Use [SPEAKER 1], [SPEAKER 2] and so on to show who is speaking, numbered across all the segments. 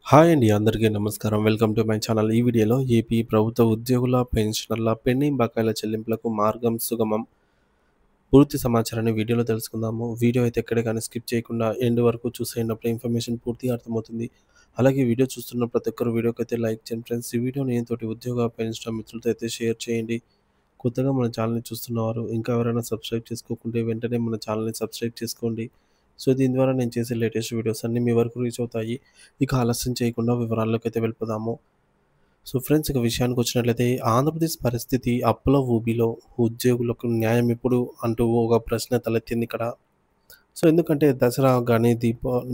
[SPEAKER 1] Hi అండి. అందరికీ నమస్కారం. Welcome to my channel. ఈ వీడియోలో ఏపీ ప్రభుత్వ ఉద్యోగుల, పెన్షనర్ల పెండింగ్ బకాయిల చెల్లింపులకు మార్గం సుగమం. పూర్తి సమాచారాన్ని వీడియోలో తెలుసుకుందాము. వీడియో అయితే ఎక్కడ కానీ స్కిప్ చేయకుండా ఎండ్ వరకు చూసేయండి. ఇన్ఫర్మేషన్ పూర్తిగా అర్థమవుతుంది. అలాగే వీడియో చూస్తున్న ప్రతి ఒక్కరు వీడియోకైతే లైక్ చేయండి ఫ్రెండ్స్. ఈ వీడియోని తోటి ఉద్యోగ, పెన్షనర్ మిత్రులతో అయితే షేర్ చేయండి. కొత్తగా మన ఛానల్‌ని చూస్తున్నవారు ఇంకా ఎవరైనా సబ్స్క్రైబ్ చేసుకోకుంటే వెంటనే మన ఛానల్‌ని సబ్స్క్రైబ్ చేసుకోండి. సో, దీని ద్వారా నేను చేసే లేటెస్ట్ వీడియోస్ అన్నీ మీ వరకు రీచ్ అవుతాయి. ఇక ఆలస్యం చేయకుండా వివరాల్లోకైతే వెళ్ళిపోదాము. సో, ఫ్రెండ్స్ ఇక విషయానికొచ్చినట్లయితే ఆంధ్రప్రదేశ్ పరిస్థితి అప్పుల ఊబిలో ఉద్యోగులకు న్యాయం ఎప్పుడు అంటూ ఒక ప్రశ్న తలెత్తిందిక్కడ. సో, ఎందుకంటే దసరా గాని,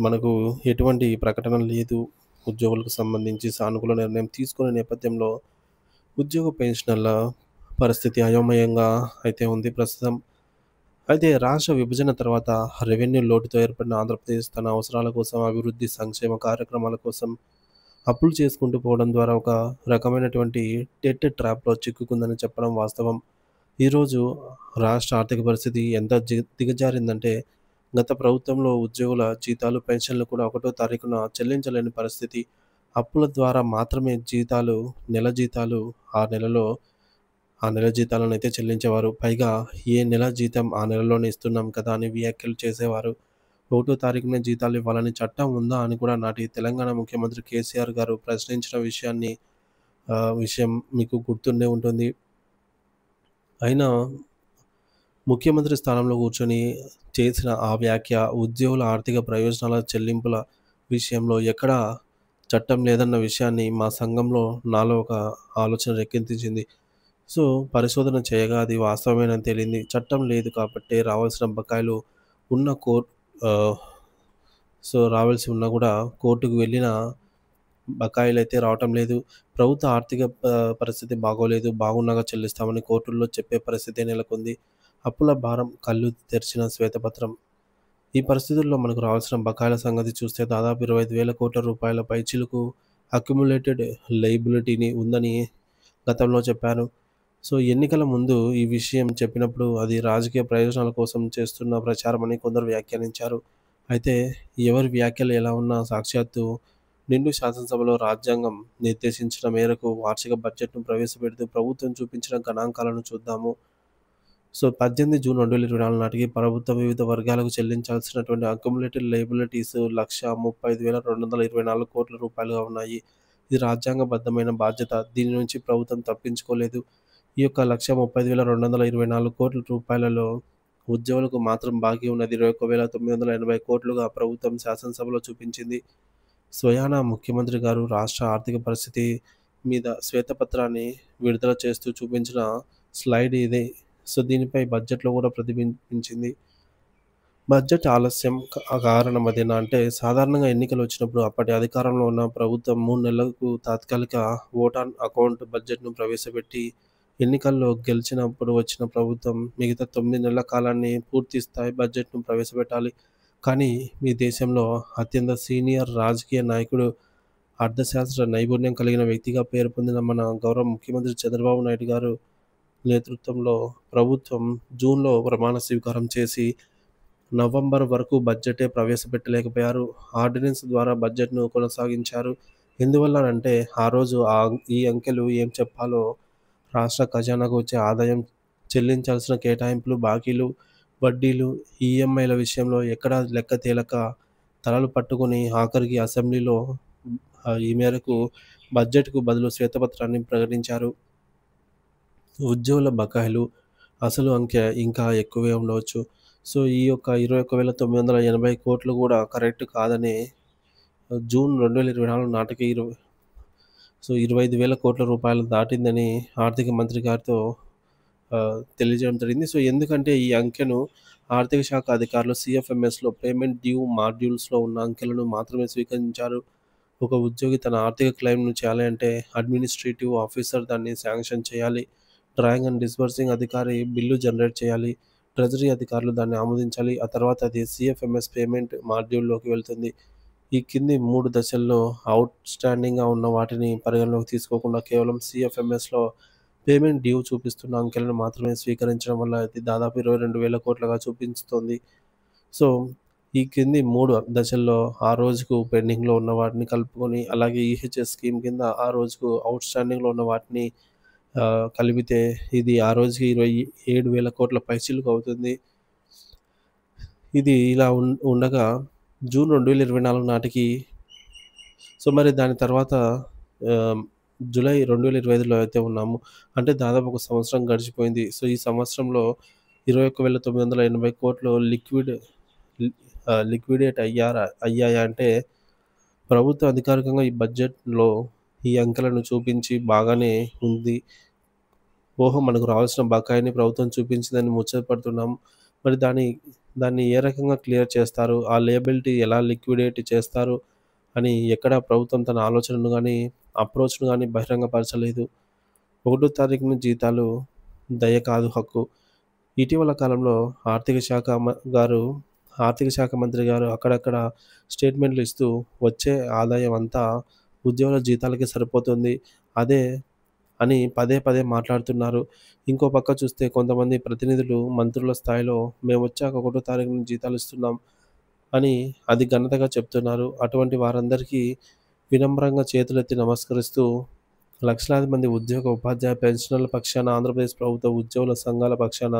[SPEAKER 1] మనకు ఎటువంటి ప్రకటన లేదు. ఉద్యోగులకు సంబంధించి సానుకూల నిర్ణయం తీసుకునే నేపథ్యంలో ఉద్యోగ పెన్షనర్ల పరిస్థితి అయోమయంగా అయితే ఉంది ప్రస్తుతం. అయితే రాష్ట్ర విభజన తర్వాత రెవెన్యూ లోటుతో ఏర్పడిన ఆంధ్రప్రదేశ్ తన అవసరాల కోసం, అభివృద్ధి, సంక్షేమ కార్యక్రమాల కోసం అప్పులు చేసుకుంటూ పోవడం ద్వారా ఒక రకమైనటువంటి డెట్ ట్రాప్‌లో చిక్కుకుందని చెప్పడం వాస్తవం. ఈరోజు రాష్ట్ర ఆర్థిక పరిస్థితి ఎంత దిగజారిందంటే, గత ప్రభుత్వంలో ఉద్యోగుల జీతాలు, పెన్షన్లు కూడా ఒకటో తారీఖున చెల్లించలేని పరిస్థితి. అప్పుల ద్వారా మాత్రమే నెల జీతాలు ఆ నెలలో ఆ నెల జీతాలనైతే చెల్లించేవారు. పైగా ఏ నెల జీతం ఆ నెలలోనే ఇస్తున్నాం కదా అని వ్యాఖ్యలు చేసేవారు. ఒకటో తారీఖునే జీతాలు ఇవ్వాలని చట్టం ఉందా అని కూడా నాటి తెలంగాణ ముఖ్యమంత్రి కేసీఆర్ గారు ప్రశ్నించిన విషయం మీకు గుర్తుండే ఉంటుంది. అయినా ముఖ్యమంత్రి స్థానంలో కూర్చొని చేసిన ఆ వ్యాఖ్య ఉద్యోగుల ఆర్థిక ప్రయోజనాల చెల్లింపుల విషయంలో ఎక్కడా చట్టం లేదన్న విషయాన్ని మా సంఘంలో నాలో ఒక ఆలోచన రేకెత్తించింది. సో, పరిశోధన చేయగా అది వాస్తవమేనని తేలింది. చట్టం లేదు కాబట్టే రావాల్సిన బకాయిలు ఉన్న కోర్ ఆహ్, రావాల్సి ఉన్నా కూడా కోర్టుకు వెళ్ళినా బకాయిలైతే రావటం లేదు. ప్రభుత్వ ఆర్థిక పరిస్థితి బాగోలేదు. బాగున్నాగా చెల్లిస్తామని కోర్టుల్లో చెప్పే పరిస్థితే నెలకొంది. అప్పుల భారం కళ్ళు తెరిచిన శ్వేతపత్రం. ఈ పరిస్థితుల్లో మనకు రావాల్సిన బకాయిల సంగతి చూస్తే దాదాపు 25,000 కోట్ల రూపాయల పైచిలుకు అక్యుములేటెడ్ లయబిలిటీని ఉందని గతంలో చెప్పారు. సో, ఎన్నికల ముందు ఈ విషయం చెప్పినప్పుడు అది రాజకీయ ప్రయోజనాల కోసం చేస్తున్న ప్రచారమని కొందరు వ్యాఖ్యానించారు. అయితే ఎవరి వ్యాఖ్యలు ఎలా ఉన్నా సాక్షాత్తు నిండు శాసనసభలో రాజ్యాంగం నిర్దేశించిన మేరకు వార్షిక బడ్జెట్‌ను ప్రవేశపెడుతూ ప్రభుత్వం చూపించిన గణాంకాలను చూద్దాము. సో, 18 జూన్ 2024 నాటికి ప్రభుత్వం వివిధ వర్గాలకు చెల్లించాల్సినటువంటి అక్యుములేటెడ్ లయబిలిటీస్ 1,35,224 కోట్ల రూపాయలుగా ఉన్నాయి. ఇది రాజ్యాంగబద్ధమైన బాధ్యత. దీని నుంచి ప్రభుత్వం తప్పించుకోలేదు. ఈ యొక్క 1,30,224 కోట్ల రూపాయలలో ఉద్యోగులకు మాత్రం బాకీ ఉన్నది 21,980 కోట్లుగా ప్రభుత్వం శాసనసభలో చూపించింది. స్వయానా ముఖ్యమంత్రి గారు రాష్ట్ర ఆర్థిక పరిస్థితి మీద శ్వేతపత్రాన్ని విడుదల చేస్తూ చూపించిన స్లైడ్ ఇదే. సో, దీనిపై బడ్జెట్‌లో కూడా ప్రతిబింబించింది. బడ్జెట్ ఆలస్యం కారణం అదేనా అంటే, సాధారణంగా ఎన్నికలొచ్చినప్పుడు అప్పటి అధికారంలో ఉన్న ప్రభుత్వం 3 నెలలకు తాత్కాలిక ఓట్ ఆన్ అకౌంట్ బడ్జెట్‌ను ప్రవేశపెట్టి, ఎన్నికల్లో గెలిచినప్పుడు వచ్చిన ప్రభుత్వం మిగతా 9 నెలల కాలాన్ని పూర్తి స్థాయి బడ్జెట్‌ను ప్రవేశపెట్టాలి. కానీ, మీ దేశంలో అత్యంత సీనియర్ రాజకీయ నాయకుడు, అర్థశాస్త్ర నైపుణ్యం కలిగిన వ్యక్తిగా పేరు పొందిన మన గౌరవ ముఖ్యమంత్రి చంద్రబాబు నాయుడు గారు నేతృత్వంలో ప్రభుత్వం జూన్‌లో ప్రమాణ స్వీకారం చేసి నవంబర్ వరకు బడ్జెటే ప్రవేశపెట్టలేకపోయారు. ఆర్డినెన్స్ ద్వారా బడ్జెట్‌ను కొనసాగించారు. ఎందువల్లనంటే ఆ రోజు ఈ అంకెలు ఏం చెప్పాలో రాష్ట్ర ఖజానాకు వచ్చే ఆదాయం, చెల్లించాల్సిన కేటాయింపులు, బాకీలు, వడ్డీలు, ఈఎంఐల విషయంలో ఎక్కడా లెక్క తేలక తలలు పట్టుకొని ఆఖరికి అసెంబ్లీలో ఈ మేరకు బడ్జెట్‌కు బదులు శ్వేతపత్రాన్ని ప్రకటించారు. ఉద్యోగుల బకాయిలు అసలు అంకె ఇంకా ఎక్కువే ఉండవచ్చు. సో, ఈ యొక్క 21,980 కోట్లు కూడా కరెక్ట్ కాదని జూన్ 2024 నాటికి 25,000 కోట్ల రూపాయలు దాటిందని ఆర్థిక మంత్రి గారితో తెలియజేయడం జరిగింది. సో, ఎందుకంటే ఈ అంకెను ఆర్థిక శాఖ అధికారులు సీఎఫ్ఎంఎస్‌లో పేమెంట్ డ్యూ మాడ్యూల్స్‌లో ఉన్న అంకెలను మాత్రమే స్వీకరించారు. ఒక ఉద్యోగి తన ఆర్థిక క్లెయిమ్‌ను చేయాలి అంటే అడ్మినిస్ట్రేటివ్ ఆఫీసర్ దాన్ని శాంక్షన్ చేయాలి. డ్రాయింగ్ అండ్ డిస్బర్సింగ్ అధికారి బిల్లు జనరేట్ చేయాలి. ట్రెజరీ అధికారులు దాన్ని ఆమోదించాలి. ఆ తర్వాత అది సీఎఫ్ఎంఎస్ పేమెంట్ మాడ్యూల్‌లోకి వెళ్తుంది. ఈ కింది 3 దశల్లో ఔట్ స్టాండింగ్‌గా ఉన్న వాటిని పరిగణలోకి తీసుకోకుండా కేవలం సీఎఫ్ఎంఎస్‌లో పేమెంట్ డ్యూ చూపిస్తున్న అంకెలను మాత్రమే స్వీకరించడం వల్ల ఇది దాదాపు 22,000 కోట్లుగా చూపిస్తోంది. సో, ఈ కింది 3 దశల్లో ఆ రోజుకు పెండింగ్‌లో ఉన్న వాటిని కలుపుకొని, అలాగే ఈహెచ్ఎస్ స్కీమ్ కింద ఆ రోజుకు ఔట్‌స్టాండింగ్‌లో ఉన్న వాటిని కలిపితే ఇది ఆ రోజుకి 27,000 కోట్ల పైచిలుకు అవుతుంది. ఇది ఇలా ఉండగా జూన్ 2024 నాటికి మరి దాని తర్వాత ఆహ్, జూలై 2025లో అయితే ఉన్నాము. అంటే దాదాపు ఒక సంవత్సరం గడిచిపోయింది. ఈ సంవత్సరంలో 21,980 కోట్లు లి లిక్విడేట్ అయ్యాయా అంటే ప్రభుత్వం అధికారికంగా ఈ బడ్జెట్‌లో ఈ అంకెలను చూపించి బాగానే ఉంది. ఓహో! మనకు రావాల్సిన బకాయిని ప్రభుత్వం చూపించిందని ముచ్చటపడుతున్నాం. మరి దాన్ని ఏ రకంగా క్లియర్ చేస్తారు? ఆ లయబిలిటీ ఎలా లిక్విడేట్ చేస్తారు? అని ఎక్కడా ప్రభుత్వం తన ఆలోచనను గాని, అప్రోచ్‌ను గాని బహిరంగపరచలేదు. ఒకటో తారీఖున జీతాలు దయ కాదు హక్కు. ఇటీవల కాలంలో ఆర్థిక శాఖ మ గారు ఆర్థిక శాఖ మంత్రి గారు అక్కడక్కడ స్టేట్మెంట్‌లు ఇస్తూ వచ్చే ఆదాయం అంతా ఉద్యోగుల జీతాలకే సరిపోతుంది. అదే అని పదే పదే మాట్లాడుతున్నారు. ఇంకో పక్క చూస్తే కొంతమంది ప్రతినిధులు మంత్రుల స్థాయిలో మేమొచ్చాక ఒకటో తారీఖున జీతాలిస్తున్నాం అని అది ఘనతగా చెప్తున్నారు. అటువంటి వారందరికీ వినమ్రంగా చేతులెత్తి నమస్కరిస్తూ లక్షలాది మంది ఉద్యోగ, ఉపాధ్యాయ పెన్షనర్ల పక్షాన ఆంధ్రప్రదేశ్ ప్రభుత్వ ఉద్యోగుల సంఘాల పక్షాన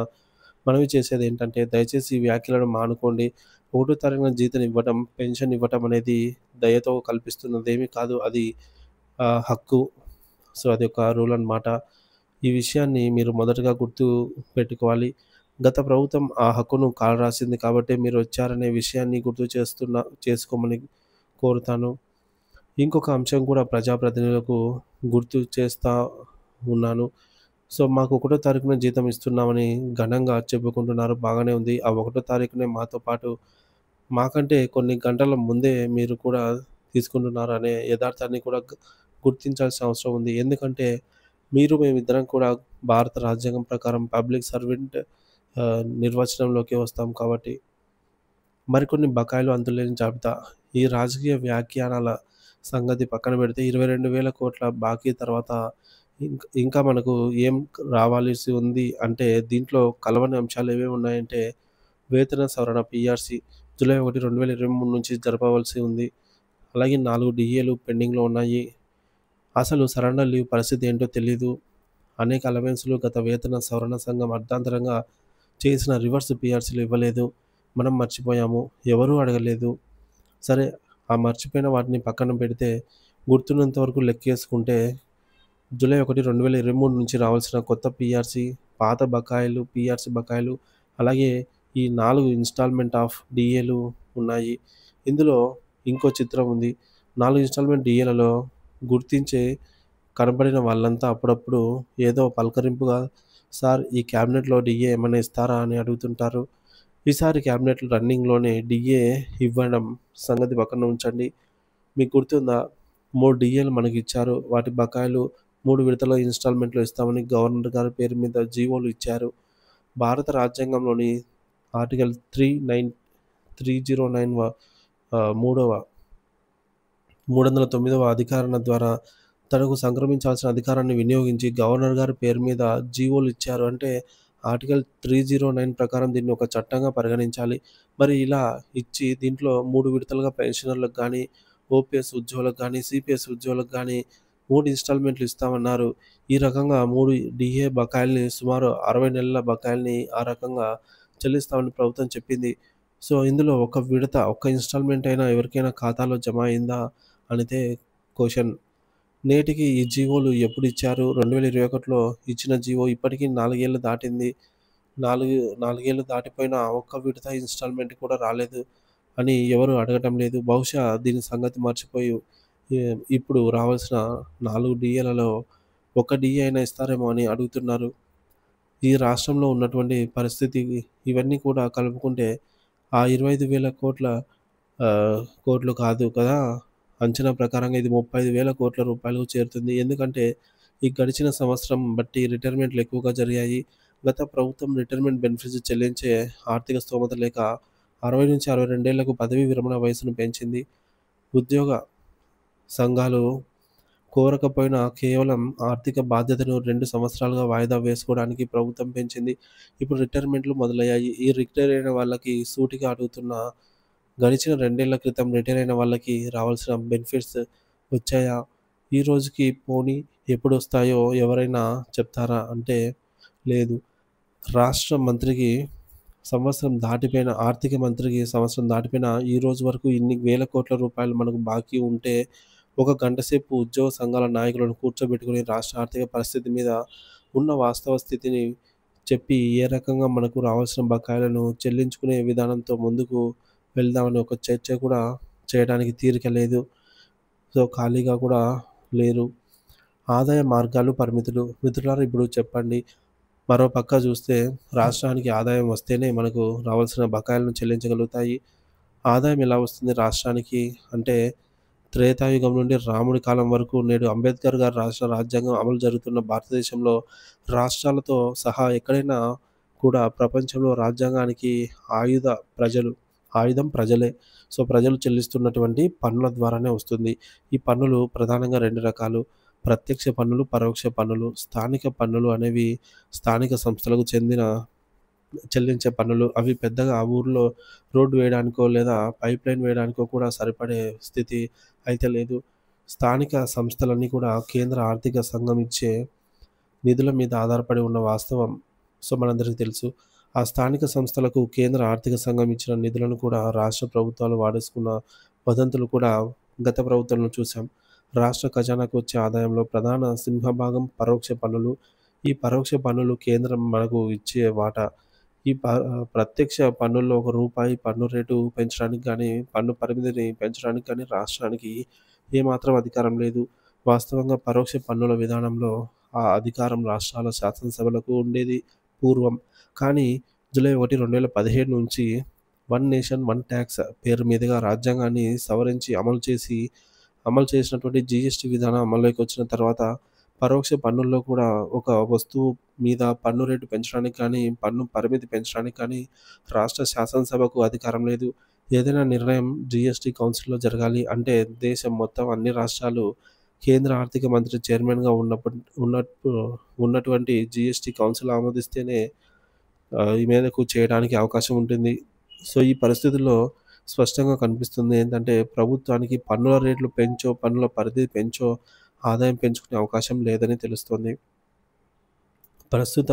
[SPEAKER 1] మనవి చేసేదేంటంటే దయచేసి ఈ వ్యాఖ్యలను మానుకోండి. ఒకటో తారీఖున జీతం ఇవ్వటం, పెన్షన్ ఇవ్వటం అనేది దయతో కల్పిస్తున్నదేమీ కాదు. అది హక్కు. అదొక రూల్ అనమాట. ఈ విషయాన్ని మీరు మొదటగా పెట్టుకోవాలి. గత ప్రభుత్వం ఆ హక్కును కాలరాసింది కాబట్టే మీరొచ్చారనే విషయాన్ని చేసుకోమని కోరుతాను. ఇంకొక అంశం కూడా ప్రజాప్రతినిధులకు గుర్తు చేస్తా ఉన్నాను. మాకు ఒకటో తారీఖున జీతం ఇస్తున్నామని ఘనంగా చెప్పుకుంటున్నారు. బాగానే ఉంది. ఆ ఒకటో తారీఖునే మాతో పాటు మాకంటే కొన్ని గంటల ముందే మీరు కూడా తీసుకుంటున్నారనే యథార్థాన్ని కూడా గుర్తించాల్సిన అవసరం ఉంది. ఎందుకంటే మేమిద్దరం కూడా భారత రాజ్యాంగం ప్రకారం పబ్లిక్ సర్వెంట్ నిర్వచనంలోకి వస్తాం కాబట్టి. మరికొన్ని బకాయిలు అంతులేని జాబితా. ఈ రాజకీయ వ్యాఖ్యానాల సంగతి పక్కన పెడితే 22,000 కోట్ల బాకీ తర్వాత ఇంకా మనకు ఏం రావాల్సి ఉంది అంటే దీంట్లో కలవని అంశాలు ఏవేవి ఉన్నాయంటే వేతన సవరణ పీఆర్‌సీ జూలై 1, 2023 నుంచి జరపవలసి ఉంది. అలాగే 4 డీఏలు పెండింగ్‌లో ఉన్నాయి. అసలు సరెండర్ లీవ్ పరిస్థితి ఏంటో తెలీదు. అనేక అలవెన్స్‌లు గత వేతన సవరణ సంఘం అర్ధాంతరంగా చేసిన రివర్స్ పీఆర్‌సీలు ఇవ్వలేదు. మనం మర్చిపోయాము. ఎవరూ అడగలేదు. సరే, ఆ మర్చిపోయిన వాటిని పక్కన పెడితే గుర్తున్నంత వరకు లెక్కేసుకుంటే జూలై 1, 2023 నుంచి రావాల్సిన కొత్త పీఆర్‌సీ, పాత బకాయిలు, పీఆర్‌సీ బకాయిలు, అలాగే ఈ 4 ఇన్‌స్టాల్‌మెంట్ ఆఫ్ డీఏలు ఉన్నాయి. ఇందులో ఇంకో చిత్రం ఉంది. 4 ఇన్‌స్టాల్‌మెంట్ డీఏలలో గుర్తించే కనపడిన వాళ్ళంతా అప్పుడప్పుడు ఏదో పలకరింపుగా సార్ ఈ క్యాబినెట్‌లో డీఏ ఏమన్నా ఇస్తారా అని అడుగుతుంటారు. ఈసారి క్యాబినెట్ రన్నింగ్‌లోనే డీఏ ఇవ్వడం సంగతి పక్కన ఉంచండి. మీకు గుర్తుందా? 3 డీఏలు మనకిచ్చారు. వాటి బకాయిలు 3 విడతల ఇన్‌స్టాల్‌మెంట్‌లో ఇస్తామని గవర్నర్ గారి పేరు మీద జీవోలు ఇచ్చారు. భారత రాజ్యాంగంలోని ఆర్టికల్ 309 మూడవ 309వ అధికరణ ద్వారా తనకు సంక్రమించాల్సిన అధికారాన్ని వినియోగించి గవర్నర్ గారి పేరు మీద జీవోలు ఇచ్చారు. అంటే ఆర్టికల్ 309 ప్రకారం దీన్ని ఒక చట్టంగా పరిగణించాలి. మరి ఇలా ఇచ్చి దీంట్లో 3 విడతలుగా పెన్షనర్లకు గానీ, ఓపీఎస్ ఉద్యోగులకు గానీ, సీపీఎస్ ఉద్యోగులకు గానీ 3 ఇన్‌స్టాల్‌మెంట్‌లు ఇస్తామన్నారు. ఈ రకంగా 3 డీఏ బకాయిల్ని సుమారు 60 నెలల బకాయిల్ని ఆ రకంగా చెల్లిస్తామని ప్రభుత్వం చెప్పింది. ఇందులో ఒక విడత, ఒక్క ఇన్‌స్టాల్‌మెంట్ అయినా ఎవరికైనా ఖాతాలో జమ అయిందా అనితే క్వెషన్. నేటికి ఈ జీవోలు ఎప్పుడిచ్చారు? 2021లో ఇచ్చిన జీవో ఇప్పటికి 4 ఏళ్లు దాటింది. 4 ఏళ్లు దాటిపోయినా ఒక్క విడత ఇన్‌స్టాల్‌మెంట్ కూడా రాలేదు అని ఎవరు అడగటం లేదు. బహుశా దీని సంగతి మర్చిపోయి ఇప్పుడు రావాల్సిన 4 డీఏలలో ఒక డీఏ అయినా ఇస్తారేమో అని అడుగుతున్నారు. ఈ రాష్ట్రంలో ఉన్నటువంటి పరిస్థితి ఇవన్నీ కూడా కలుపుకుంటే ఆ 25,000 కోట్లు కాదు కదా! అంచనా ప్రకారంగా ఇది 35,000 కోట్ల రూపాయలకు చేరుతుంది. ఎందుకంటే ఈ గడిచిన సంవత్సరం బట్టి రిటైర్మెంట్‌లు ఎక్కువగా జరిగాయి. గత ప్రభుత్వం రిటైర్మెంట్ బెనిఫిట్స్ చెల్లించే ఆర్థిక స్తోమత లేక 60-62 ఏళ్లకు పదవీ విరమణ వయస్సును పెంచింది. ఉద్యోగ సంఘాలు కోరకపోయినా కేవలం ఆర్థిక బాధ్యతను 2 సంవత్సరాలుగా వాయిదా వేసుకోవడానికి ప్రభుత్వం పెంచింది. ఇప్పుడు రిటైర్మెంట్‌లు మొదలయ్యాయి. ఈ రిటైర్ అయిన వాళ్ళకి సూటిగా అడుగుతున్న గడిచిన 2 ఏళ్ల క్రితం రిటైర్ అయిన వాళ్ళకి రావాల్సిన బెనిఫిట్స్ వచ్చాయా? ఈ రోజుకి పోనీ ఎప్పుడొస్తాయో ఎవరైనా చెప్తారా? అంటే లేదు. రాష్ట్ర మంత్రికి సంవత్సరం దాటిపోయిన ఆర్థిక మంత్రికి సంవత్సరం దాటిపోయిన ఈ రోజు వరకు ఇన్ని వేల కోట్ల రూపాయలు మనకు బాకీ ఉంటే, ఒక గంట సేపు ఉద్యోగ సంఘాల నాయకులను కూర్చోబెట్టుకొని రాష్ట్ర ఆర్థిక పరిస్థితి మీద ఉన్న వాస్తవ స్థితిని చెప్పి, ఏ రకంగా మనకు రావాల్సిన బకాయిలను చెల్లించుకునే విధానంతో ముందుకు వెళ్దామని ఒక చర్చ కూడా చేయడానికి తీరిక లేదు. సో, ఖాళీగా కూడా లేరు. ఆదాయ మార్గాలు, పరిమితులు. మిత్రులారా ఇప్పుడు చెప్పండి. మరో పక్క చూస్తే రాష్ట్రానికి ఆదాయం వస్తేనే మనకు రావాల్సిన బకాయిలను చెల్లించగలుగుతాయి. ఆదాయం ఎలా వస్తుంది రాష్ట్రానికి అంటే, త్రేతాయుగం నుండి రాముడి కాలం వరకు నేడు అంబేద్కర్ గారు రాసిన రాజ్యాంగం అమలు జరుగుతున్న భారతదేశంలో రాష్ట్రాలతో సహా ఎక్కడైనా కూడా ప్రపంచంలో రాజ్యాంగానికి ఆయుధ ప్రజలు ఆయుధం ప్రజలే. సో, ప్రజలు చెల్లిస్తున్నటువంటి పన్నుల ద్వారానే వస్తుంది. ఈ పన్నులు ప్రధానంగా 2 రకాలు. ప్రత్యక్ష పన్నులు, పరోక్ష పన్నులు. స్థానిక పన్నులు అనేవి స్థానిక సంస్థలకు చెల్లించే పన్నులు. అవి పెద్దగా ఆ ఊర్లో రోడ్డు వేయడానికో లేదా పైప్‌లైన్ వేయడానికో కూడా సరిపడే స్థితి అయితే లేదు. స్థానిక సంస్థలన్నీ కూడా కేంద్ర ఆర్థిక సంఘం ఇచ్చే నిధుల మీద ఆధారపడి ఉన్న వాస్తవం. సో, మనందరికీ తెలుసు. ఆ స్థానిక సంస్థలకు కేంద్ర ఆర్థిక సంఘం ఇచ్చిన నిధులను కూడా రాష్ట్ర ప్రభుత్వాలు వాడేసుకున్న వదంతులు కూడా గత ప్రభుత్వంలో చూసాం. రాష్ట్ర ఖజానాకు వచ్చే ఆదాయంలో ప్రధాన సింహభాగం పరోక్ష పన్నులు. ఈ పరోక్ష పన్నులు కేంద్రం మనకు ఇచ్చే వాటా. ఈ ప్రత్యక్ష పన్నుల్లో రూ. 1 పన్ను రేటు పెంచడానికి గానీ, పన్ను పరిమితిని పెంచడానికి గానీ రాష్ట్రానికి ఏమాత్రం అధికారం లేదు. వాస్తవంగా పరోక్ష పన్నుల విధానంలో ఆ అధికారం రాష్ట్రాల శాసనసభలకు ఉండేది పూర్వం. కానీ జూలై 1, 2017 నుంచి వన్ నేషన్ వన్ ట్యాక్స్ పేరు మీదుగా రాజ్యాంగాన్ని సవరించి అమలు చేసినటువంటి జీఎస్టీ విధానం అమల్లోకి వచ్చిన తర్వాత పరోక్ష పన్నుల్లో కూడా ఒక వస్తువు మీద పన్ను రేటు పెంచడానికి కానీ, పన్ను పరిమితి పెంచడానికి కానీ రాష్ట్ర శాసనసభకు అధికారం లేదు. ఏదైనా నిర్ణయం జీఎస్టీ కౌన్సిల్‌లో జరగాలి అంటే దేశం మొత్తం అన్ని రాష్ట్రాలు కేంద్ర ఆర్థిక మంత్రి చైర్మన్‌గా ఉన్నటువంటి జీఎస్టీ కౌన్సిల్ ఆమోదిస్తేనే ఈ మేరకు చేయడానికి అవకాశం ఉంటుంది. సో, ఈ పరిస్థితుల్లో స్పష్టంగా కనిపిస్తుంది ఏంటంటే, ప్రభుత్వానికి పన్నుల రేట్లు పెంచో, పన్నుల పరిధి పెంచో ఆదాయం పెంచుకునే అవకాశం లేదని తెలుస్తోంది. ప్రస్తుత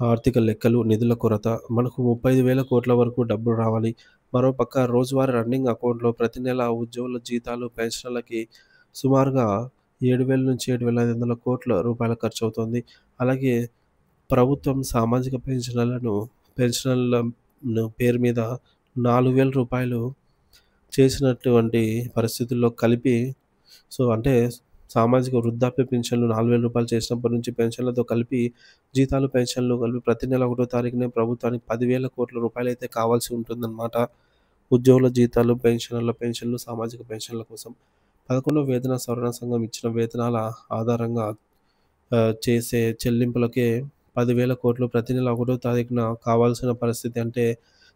[SPEAKER 1] ఆర్థిక లెక్కలు, నిధుల కొరత. మనకు 35,000 కోట్ల వరకు డబ్బులు రావాలి. మరోపక్క రోజువారీ రన్నింగ్ అకౌంట్‌లో ప్రతి నెల ఉద్యోగుల జీతాలు, పెన్షన్‌లకి సుమారుగా 7,000-7,500 కోట్ల రూపాయల ఖర్చవుతోంది. అలాగే ప్రభుత్వం సామాజిక పెన్షన్‌లను పేరు మీద రూ. 4,000 చేసినటువంటి పరిస్థితుల్లో కలిపి అంటే సామాజిక వృద్ధాప్య పెన్షన్లు రూ. 4,000 చేసినప్పటి నుంచి పెన్షన్లతో కలిపి జీతాలు, పెన్షన్లు కలిపి ప్రతి నెల 1 తారీఖునే ప్రభుత్వానికి 10,000 కోట్ల రూపాయలైతే కావాల్సి ఉంటుందన్నమాట. ఉద్యోగుల జీతాలు, పెన్షన్లు, సామాజిక పెన్షన్ల కోసం. 11వ వేతన సవరణ సంఘం ఇచ్చిన వేతనాల ఆధారంగా చేసే చెల్లింపులకే 10,000 కోట్లు ప్రతి నెల 1వ తారీఖున కావాల్సిన పరిస్థితి అంటే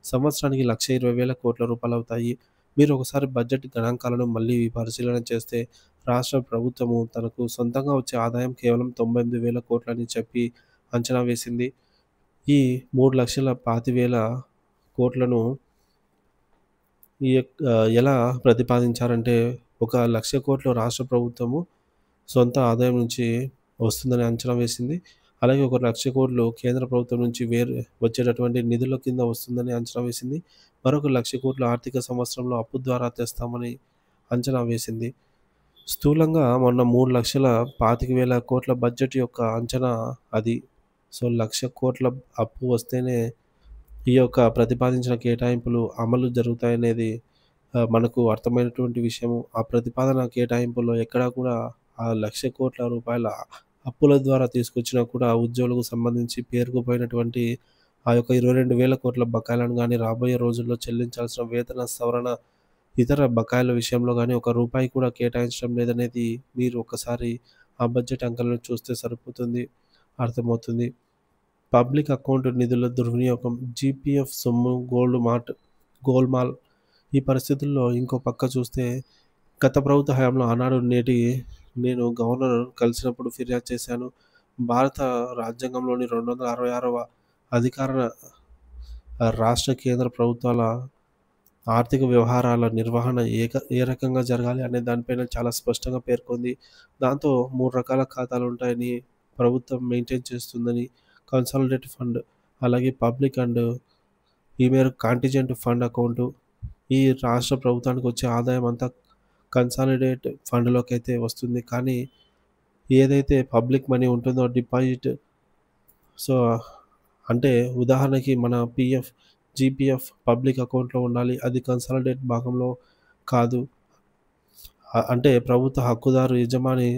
[SPEAKER 1] సంవత్సరానికి 1,20,000 కోట్ల రూపాయలవుతాయి. మీరు ఒకసారి బడ్జెట్ గణాంకాలను మళ్ళీ పరిశీలన చేస్తే రాష్ట్ర ప్రభుత్వము తనకు సొంతంగా వచ్చే ఆదాయం కేవలం 98,000 కోట్లని చెప్పి అంచనా వేసింది. ఈ 3,25,000 కోట్లను ఎలా ప్రతిపాదించారంటే 1,00,000 కోట్లు రాష్ట్ర ప్రభుత్వము సొంత ఆదాయం నుంచి వస్తుందని అంచనా వేసింది. అలాగే 1,00,000 కోట్లు కేంద్ర ప్రభుత్వం నుంచి వచ్చేటటువంటి నిధుల కింద వస్తుందని అంచనా వేసింది. మరొక 1,00,000 కోట్లు ఆర్థిక సంవత్సరంలో అప్పు ద్వారా తెస్తామని అంచనా వేసింది. స్థూలంగా మొన్న 3,25,000 కోట్ల బడ్జెట్ యొక్క అంచనా అది. సో, 1,00,000 కోట్ల అప్పు వస్తేనే ఈ యొక్క ప్రతిపాదించిన కేటాయింపులు అమలు జరుగుతాయనేది మనకు అర్థమైనటువంటి విషయము. ఆ ప్రతిపాదన కేటాయింపుల్లో ఎక్కడా కూడా ఆ 1,00,000 కోట్ల రూపాయల అప్పుల ద్వారా తీసుకొచ్చినా కూడా ఉద్యోగులకు సంబంధించి పేరుకుపోయినటువంటి ఆ యొక్క 22,000 కోట్ల బకాయిలను గానీ, రాబోయే రోజుల్లో చెల్లించాల్సిన వేతన సవరణ, ఇతర బకాయిల విషయంలో గానీ, ఒక రూపాయి కూడా కేటాయించడం లేదనేది మీరు ఒకసారి ఆ బడ్జెట్ అంకెలను చూస్తే సరిపోతుంది, అర్థమవుతుంది. పబ్లిక్ అకౌంట్ నిధుల దుర్వినియోగం, జీపీఎఫ్ సొమ్ము గోల్మాల్. ఈ పరిస్థితుల్లో ఇంకో పక్క చూస్తే గత ప్రభుత్వ హయాంలో ఆనాడు నేను గవర్నర్ కలిసినప్పుడు ఫిర్యాదు చేశాను. భారత రాజ్యాంగంలోని 266వ అధికరణ రాష్ట్ర, కేంద్ర ప్రభుత్వాల ఆర్థిక వ్యవహారాల నిర్వహణ ఏ రకంగా జరగాలి అనే దానిపైన చాలా స్పష్టంగా పేర్కొంది. దాంతో 3 రకాల ఖాతాలుంటాయని ప్రభుత్వం మెయింటైన్ చేస్తుందని, కన్సాలిడేట్ ఫండ్, అలాగే పబ్లిక్ అండ్ ఈ మేరకు కాంటిజెంట్ ఫండ్ అకౌంటు. ఈ రాష్ట్ర ప్రభుత్వానికొచ్చే ఆదాయం అంతా కన్సాలిడేట్ ఫండ్‌లోకైతే వస్తుంది. కానీ ఏదైతే పబ్లిక్ మనీ ఉంటుందో డిపాజిట్, సో, అంటే ఉదాహరణకి మన పీఎఫ్, జీపీఎఫ్ పబ్లిక్ అకౌంట్‌లో ఉండాలి. అది కన్సాలిడేట్ భాగంలో కాదు. అంటే ప్రభుత్వ హక్కుదారు యజమాని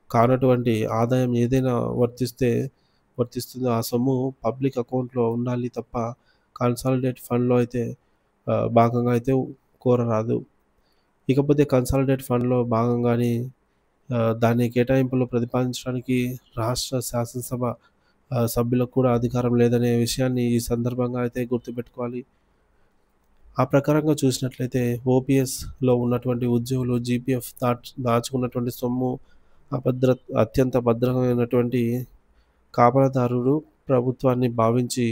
[SPEAKER 1] కానటువంటి ఆదాయం ఏదైనా వర్తిస్తుందో ఆ సొమ్ము పబ్లిక్ అకౌంట్‌లో ఉండాలి తప్ప కన్సాలిడేట్ ఫండ్‌లో అయితే భాగంగా అయితే కోరరాదు. ఇకపోతే కన్సాలిడేట్ ఫండ్‌లో భాగంగానే దాని కేటాయింపులు ప్రతిపాదించడానికి రాష్ట్ర శాసనసభ సభ్యులకు కూడా అధికారం లేదనే విషయాన్ని ఈ సందర్భంగా అయితే గుర్తుపెట్టుకోవాలి. ఆ ప్రకారంగా చూసినట్లయితే ఓపీఎస్‌లో ఉన్నటువంటి ఉద్యోగులు జీపీఎఫ్ దాచుకున్నటువంటి సొమ్ము అత్యంత భద్రమైనటువంటి కాపలాదారుడు ప్రభుత్వాన్ని భావించి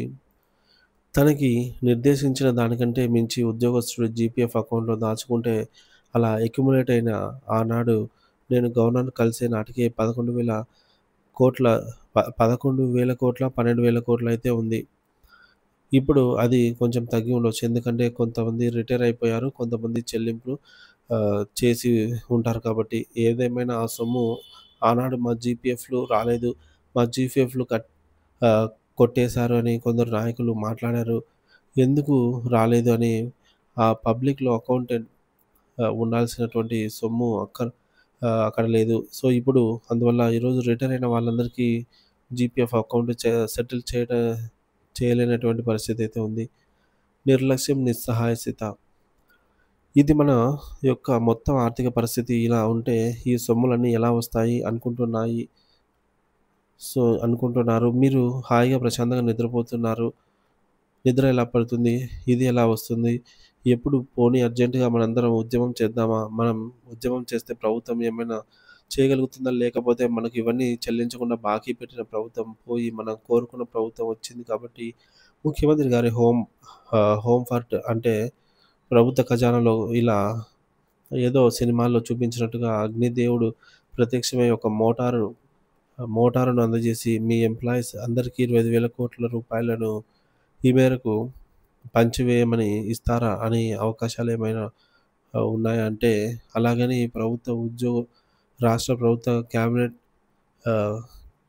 [SPEAKER 1] తనకి నిర్దేశించిన దానికంటే మించి ఉద్యోగస్తుడు జీపీఎఫ్ అకౌంట్‌లో దాచుకుంటే అలా అక్యుములేట్ అయిన ఆనాడు నేను గవర్నర్‌ని కలిసే నాటికి 11,000,00,00,000 12,000,00,00,000 అయితే ఉంది. ఇప్పుడు అది కొంచెం తగ్గి ఉండొచ్చు. ఎందుకంటే కొంతమంది రిటైర్ అయిపోయారు. కొంతమంది చెల్లింపులు చేసి ఉంటారు కాబట్టి. ఏదేమైనా ఆ సొమ్ము ఆనాడు మా జీపీఎఫ్‌లు రాలేదు. మా జీపీఎఫ్‌లు ఆహ్, కొట్టేశారు అని కొందరు నాయకులు మాట్లాడారు. ఎందుకు రాలేదు అని ఆ పబ్లిక్‌లో అకౌంటెంట్ ఉండాల్సినటువంటి సొమ్ము అక్కడ లేదు. సో, ఇప్పుడు అందువల్ల ఈరోజు రిటైర్ అయిన వాళ్ళందరికీ జీపీఎఫ్ అకౌంట్ సెటిల్ చేయలేనటువంటి పరిస్థితి అయితే ఉంది. నిర్లక్ష్యం, నిస్సహాయత. ఇది మన యొక్క మొత్తం ఆర్థిక పరిస్థితి ఇలా ఉంటే ఈ సొమ్ములన్నీ ఎలా వస్తాయి అనుకుంటున్నారు. మీరు హాయిగా ప్రశాంతంగా నిద్రపోతున్నారు. నిద్ర ఎలా పడుతుంది? ఇది ఎలా వస్తుంది? ఎప్పుడు పోనీ అర్జెంట్‌గా మనందరం ఉద్యమం చేద్దామా? మనం ఉద్యమం చేస్తే ప్రభుత్వం ఏమైనా చేయగలుగుతుందా? లేకపోతే మనకి ఇవన్నీ చెల్లించకుండా బాకీ పెట్టిన ప్రభుత్వం పోయి మనం కోరుకున్న ప్రభుత్వం వచ్చింది కాబట్టి ముఖ్యమంత్రి గారి హోమ్ ఫర్ట్ అంటే ప్రభుత్వ ఖజానాలో ఇలా ఏదో సినిమాల్లో చూపించినట్టుగా అగ్నిదేవుడు ప్రత్యక్షమై ఒక మోటారును అందజేసి మీ ఎంప్లాయీస్ అందరికీ 25,000,00,00,000 రూపాయలను ఈ మేరకు పంచివేయమని ఇస్తారా అని అవకాశాలేమైనా ఉన్నాయా అంటే, అలాగని రాష్ట్ర ప్రభుత్వ క్యాబినెట్ ఆహ్,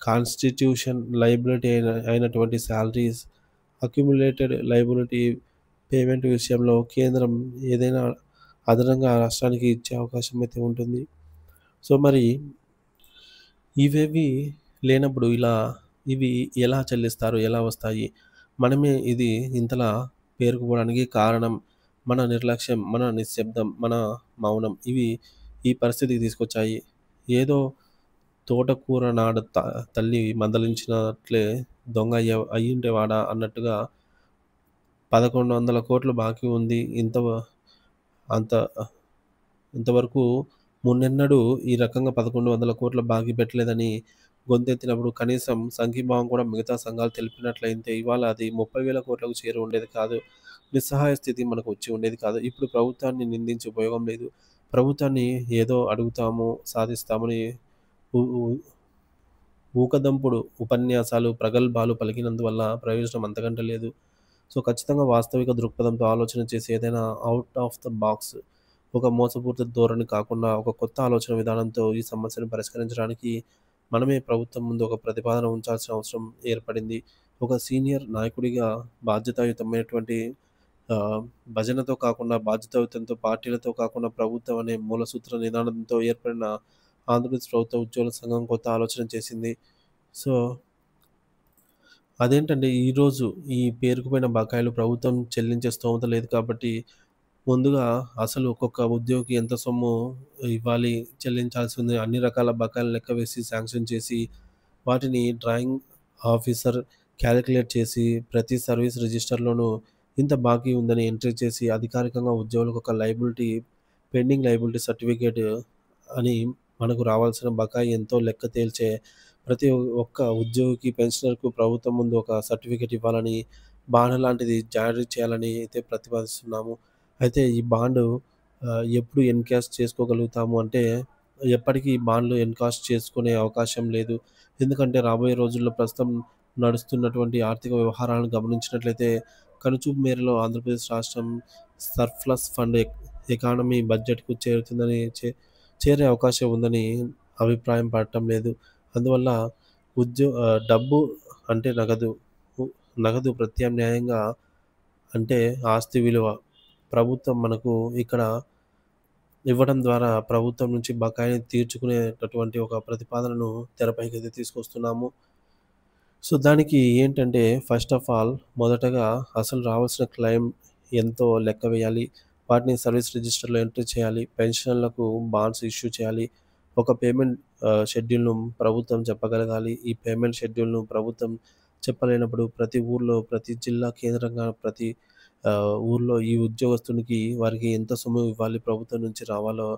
[SPEAKER 1] కాన్స్టిట్యూషన్ లయబిలిటీ అయినటువంటి సాలరీస్, అక్యుములేటెడ్ లయబిలిటీ పేమెంట్ విషయంలో కేంద్రం ఏదైనా అదనంగా రాష్ట్రానికి ఇచ్చే అవకాశం అయితే ఉంటుంది. సో, మరి ఇవేవి లేనప్పుడు ఇవి ఎలా చెల్లిస్తారు? ఎలా వస్తాయి? మనమే ఇది ఇంతలా పేరుకుపోవడానికి కారణం మన నిర్లక్ష్యం, మన నిశ్శబ్దం, మన మౌనం. ఇవి ఈ పరిస్థితికి తీసుకొచ్చాయి. ఏదో తోటకూర నాడ తల్లి మందలించినట్లే దొంగ అయ్యుండేవాడా అన్నట్టుగా 1,100,00,00,000 బాకీ ఉంది. అంత ఇంతవరకు మున్నెన్నడూ ఈ రకంగా 1,100,00,00,000 బాకీ పెట్టలేదని గొంతెత్తినప్పుడు కనీసం సంఘీభావం కూడా మిగతా సంఘాలు తెలిపినట్లయితే ఇవాళ అది 30,000,00,000కు చేరి ఉండేది కాదు. నిస్సహాయ స్థితి మనకు వచ్చి ఉండేది కాదు. ఇప్పుడు ప్రభుత్వాన్ని నిందించి ఉపయోగం లేదు. ప్రభుత్వాన్ని ఏదో అడుగుతాము, సాధిస్తామని ఊ ఊ ఊకదంపుడు ఉపన్యాసాలు, ప్రగల్భాలు పలికినందువల్ల ప్రయోజనం అంతకంటే లేదు. సో, ఖచ్చితంగా వాస్తవిక దృక్పథంతో ఆలోచన చేసి ఏదైనా ఔట్ ఆఫ్ ద బాక్స్ ఒక మోసపూరిత ధోరణి కాకుండా ఒక కొత్త ఆలోచన విధానంతో ఈ సమస్యను పరిష్కరించడానికి మనమే ప్రభుత్వం ముందు ఒక ప్రతిపాదన ఉంచాల్సిన అవసరం ఏర్పడింది. ఒక సీనియర్ నాయకుడిగా బాధ్యతాయుతమైనటువంటి ఆహ్, భజనతో కాకుండా బాధ్యతాయుతంతో పార్టీలతో కాకుండా ప్రభుత్వం అనే మూలసూత్ర నినాదంతో ఏర్పడిన ఆంధ్రప్రదేశ్ ప్రభుత్వ ఉద్యోగుల సంఘం కొత్త ఆలోచన చేసింది. సో, అదేంటంటే ఈరోజు ఈ పేరుకుపోయిన బకాయిలు ప్రభుత్వం చెల్లించే స్తోమత లేదు కాబట్టి, ముందుగా అసలు ఒక్కొక్క ఉద్యోగికి ఎంత సొమ్ము ఇవ్వాలి, చెల్లించాల్సి ఉంది, అన్ని రకాల బకాయిలు లెక్క వేసి శాంక్షన్ చేసి, వాటిని డ్రాయింగ్ ఆఫీసర్ కాలిక్యులేట్ చేసి, ప్రతి సర్వీస్ రిజిస్టర్‌లోనూ ఇంత బాకీ ఉందని ఎంట్రీ చేసి, అధికారికంగా ఉద్యోగులకు ఒక పెండింగ్ లయబిలిటీ సర్టిఫికేట్ అని మనకు రావాల్సిన బకాయి ఎంతో లెక్క తేల్చే ప్రతి ఒక్క ఉద్యోగికి, పెన్షనర్‌కు ప్రభుత్వం ముందు ఒక సర్టిఫికేట్ ఇవ్వాలని, బాండ్ లాంటిది జారీ చేయాలని అయితే ప్రతిపాదిస్తున్నాము. అయితే ఈ బాండు ఎప్పుడు ఎన్‌కాష్ చేసుకోగలుగుతాము అంటే, ఎప్పటికి ఈ బాండ్‌లు ఎన్‌కాష్ చేసుకునే అవకాశం లేదు. ఎందుకంటే రాబోయే రోజుల్లో ప్రస్తుతం నడుస్తున్నటువంటి ఆర్థిక వ్యవహారాలను గమనించినట్లయితే, కనుచూపు మేరలో ఆంధ్రప్రదేశ్ రాష్ట్రం సర్ప్లస్ ఫండ్ ఎకానమీ బడ్జెట్‌కు చేరుతుందని చేరే అవకాశం ఉందని అభిప్రాయం పడటం లేదు. అందువల్ల డబ్బు అంటే ఉ నగదు ప్రత్యామ్నాయంగా అంటే ఆస్తి విలువ. ప్రభుత్వం మనకు ఇక్కడ ఇవ్వడం ద్వారా ప్రభుత్వం నుంచి బకాయిని తీర్చుకునేటటువంటి ఒక ప్రతిపాదనను తెరపైకైతే తీసుకొస్తున్నాము. సో, దానికి ఏంటంటే ఫస్ట్ ఆఫ్ ఆల్ మొదటగా అసలు రావాల్సిన క్లెయిమ్ ఎంతో లెక్క వేయాలి. వాటిని సర్వీస్ రిజిస్టర్‌లో ఎంట్రీ చేయాలి. పెన్షన్‌లకు బాండ్స్ ఇష్యూ చేయాలి. ఒక పేమెంట్ షెడ్యూల్‌ను ప్రభుత్వం చెప్పగలగాలి. ఈ పేమెంట్ షెడ్యూల్‌ను ప్రభుత్వం చెప్పలేనప్పుడు ప్రతి ఊర్లో, ప్రతి జిల్లా కేంద్రంగా ప్రతి ఊర్లో ఈ ఉద్యోగస్తునికి వారికి ఎంత సొమ్ము ఇవ్వాలి ప్రభుత్వం నుంచి రావాలో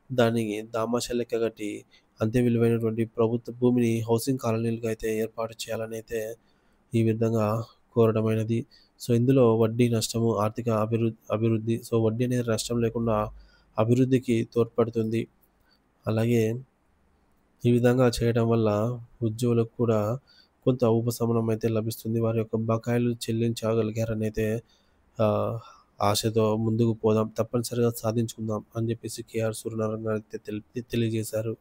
[SPEAKER 1] దాన్ని దామాషా లెక్క కట్టి అంతే విలువైనటువంటి ప్రభుత్వ భూమిని హౌసింగ్ కాలనీలుగా అయితే ఏర్పాటు చేయాలనైతే ఈ విధంగా కోరడమైనది. సో, ఇందులో వడ్డీ నష్టము, ఆర్థిక అభివృద్ధి. సో, వడ్డీ అనేది నష్టం లేకుండా అభివృద్ధికి తోడ్పడుతుంది. అలాగే ఈ విధంగా చేయడం వల్ల ఉద్యోగులకు కూడా కొంత ఉపశమనం అయితే లభిస్తుంది. వారి యొక్క బకాయిలు చెల్లించగలిగారనైతే ఆహ్, ఆశతో ముందుకు పోదాం. తప్పనిసరిగా సాధించుకుందాం అని చెప్పేసి కేఆర్ సూర్యనారాయణ గారైతే తెలియజేశారు.